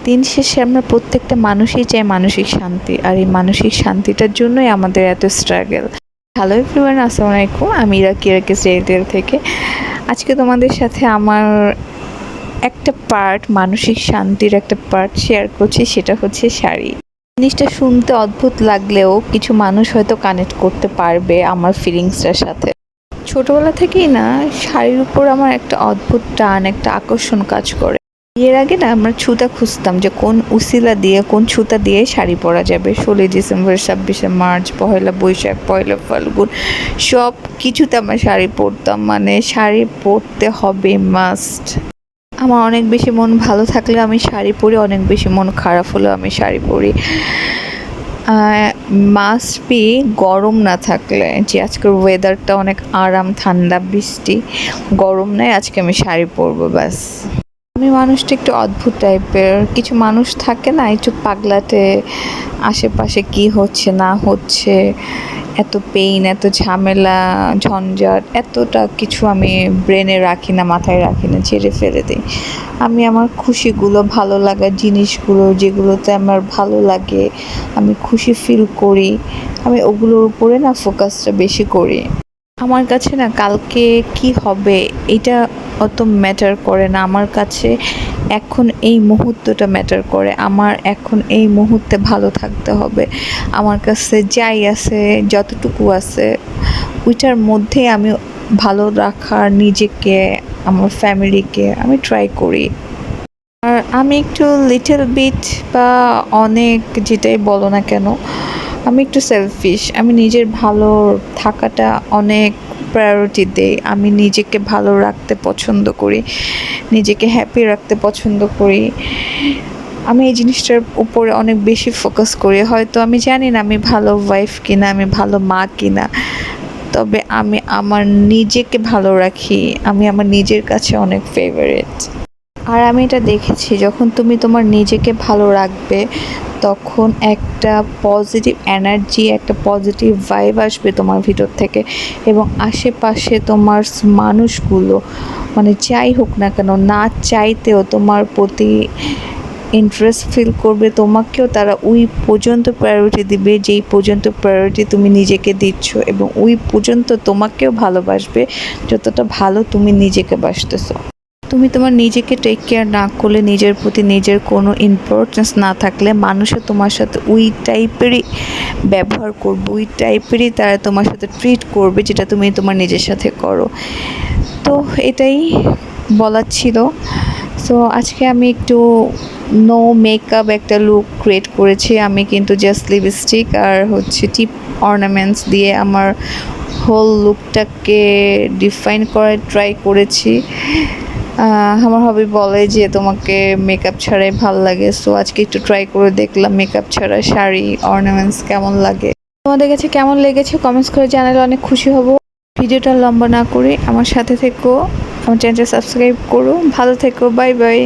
দিন শেষে আমরা প্রত্যেকটা মানুষই চাই মানসিক শান্তি, আর এই মানসিক শান্তিটার জন্যই আমাদের এত স্ট্রাগল। হ্যালো এভরিওয়ান, আসসালামু আলাইকুম। আমি ইরাকিস রেডিও থেকে আজকে তোমাদের সাথে আমার একটা পার্ট, মানসিক শান্তির একটা পার্ট শেয়ার করছি, সেটা হচ্ছে শাড়ি। জিনিসটা শুনতে অদ্ভুত লাগলেও কিছু মানুষ হয়তো কানেক্ট করতে পারবে আমার ফিলিংসটার সাথে। ছোটবেলা থেকেই না শাড়ির উপর আমার একটা অদ্ভুত টান, একটা আকর্ষণ কাজ করে। এর আগে না আমরা ছুতা খুঁজতাম যে কোন উসিলা দিয়ে, কোন ছুতা দিয়ে শাড়ি পরা যাবে। 16 ডিসেম্বর, 26শে মার্চ, পহেলা বৈশাখ, পয়লা ফাল্গুন, সব কিছুতে আমরা শাড়ি পরতাম। মানে শাড়ি পরতে হবে মাস্ট। আমার অনেক বেশি মন ভালো থাকলে আমি শাড়ি পরি, অনেক বেশি মন খারাপ হলেও আমি শাড়ি পরি। মাস্ট বি গরম না থাকলে, যে আজকের ওয়েদারটা অনেক আরাম, ঠান্ডা, বৃষ্টি, গরম নেই, আজকে আমি শাড়ি পরবো ব্যাস। আমি মানুষটা একটু অদ্ভুত টাইপের। কিছু মানুষ থাকে না একটু পাগলাটে, আশেপাশে কি হচ্ছে না হচ্ছে, এত পেইন, এত ঝামেলা, ঝঞ্ঝাট, এতটা কিছু আমি ব্রেনে রাখি না, মাথায় রাখি না, ছেড়ে ফেলে দিই। আমি আমার খুশিগুলো, ভালো লাগার জিনিসগুলো, যেগুলোতে আমার ভালো লাগে, আমি খুশি ফিল করি, আমি ওগুলোর উপরে না ফোকাসটা বেশি করি। আমার কাছে না কালকে কি হবে এটা অত ম্যাটার করে না। আমার কাছে এখন এই মুহূর্তটা ম্যাটার করে। আমার এখন এই মুহূর্তে ভালো থাকতে হবে। আমার কাছে যাই আছে, যতটুকু আছে, ওইটার মধ্যে আমি ভালো রাখার নিজেকে, আমার ফ্যামিলিকে আমি ট্রাই করি। আর আমি একটু লিটল বিট বা অনেক, যেটাই বলো না কেন, আমি একটু সেলফিশ। আমি নিজের ভালো থাকাটা অনেক প্রায়োরিটি দেই। আমি নিজেকে ভালো রাখতে পছন্দ করি, নিজেকে হ্যাপি রাখতে পছন্দ করি। আমি এই জিনিসটার উপরে অনেক বেশি ফোকাস করি। হয়তো আমি জানি না আমি ভালো ওয়াইফ কিনা, আমি ভালো মা কিনা, তবে আমি আমার নিজেকে ভালো রাখি। আমি আমার নিজের কাছে অনেক ফেভারিট। আর আমি এটা দেখেছি, যখন তুমি তোমার নিজেকে ভালো রাখবে, তখন একটা পজিটিভ এনার্জি, একটা পজিটিভ ভাইব আসবে তোমার ভিতর থেকে, এবং আশেপাশে তোমার মানুষগুলো, মানে যাই হোক না কেন, না চাইতেও তোমার প্রতি ইন্টারেস্ট ফিল করবে। তোমাকেও তারা ওই পর্যন্ত প্রায়োরিটি দিবে যেই পর্যন্ত প্রায়োরিটি তুমি নিজেকে দিচ্ছ, এবং ওই পর্যন্ত তোমাকেও ভালোবাসবে যতটা ভালো তুমি নিজেকে বাসতেছো। তুমি তোমার নিজেকে টেক কেয়ার না করলে, নিজের প্রতি নিজের কোনো ইম্পর্টেন্স না থাকলে, মানুষও তোমার সাথে ওই টাইপেরই ব্যবহার করবে, ওই টাইপেরই তারা তোমার সাথে ট্রিট করবে যেটা তুমি তোমার নিজের সাথে করো। তো এটাই বলার ছিল। সো আজকে আমি একটু নো মেকআপ একটা লুক ক্রিয়েট করেছি। আমি কিন্তু জাস্ট লিপস্টিক আর হচ্ছে টিপ অর্নামেন্টস দিয়ে আমার হোল লুকটাকে ডিফাইন করার ট্রাই করেছি। আমার হবি বলে যে তোমাকে মেকআপ ছাড়াই ভাল লাগে, সো আজকে একটু ট্রাই করে দেখলাম মেকআপ ছাড়া শাড়ি অর্নামেন্টস কেমন লাগে। তোমাদের কাছে কেমন লেগেছে কমেন্টস করে জানালে অনেক খুশি হব। ভিডিওটা লম্বা না করে আমার সাথে থেকো, আমার চ্যানেলটা সাবস্ক্রাইব করো। ভালো থেকো, বাই বাই।